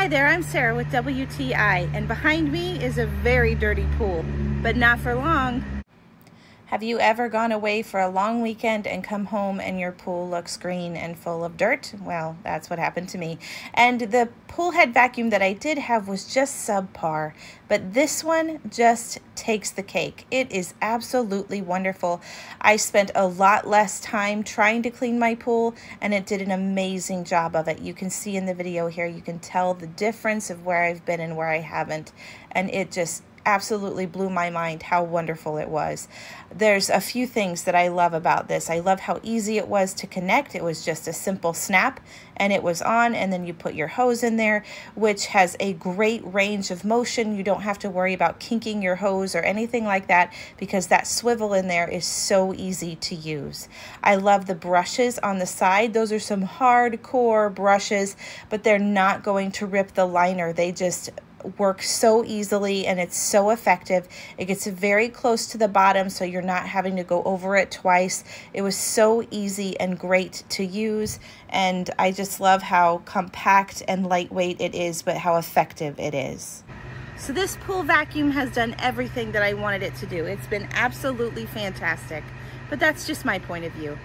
Hi there, I'm Sarah with WTI, and behind me is a very dirty pool, but not for long. Have you ever gone away for a long weekend and come home and your pool looks green and full of dirt? Well, that's what happened to me. And the pool head vacuum that I did have was just subpar, but this one just takes the cake. It is absolutely wonderful. I spent a lot less time trying to clean my pool, and it did an amazing job of it. You can see in the video here, you can tell the difference of where I've been and where I haven't, and it just absolutely blew my mind how wonderful it was. There's a few things that I love about this. I love how easy it was to connect. It was just a simple snap and it was on, and then you put your hose in there, which has a great range of motion. You don't have to worry about kinking your hose or anything like that because that swivel in there is so easy to use. I love the brushes on the side. Those are some hardcore brushes, but they're not going to rip the liner. They just work so easily and it's so effective. It gets very close to the bottom so you're not having to go over it twice. It was so easy and great to use, and I just love how compact and lightweight it is, but how effective it is. So this pool vacuum has done everything that I wanted it to do. It's been absolutely fantastic, but that's just my point of view.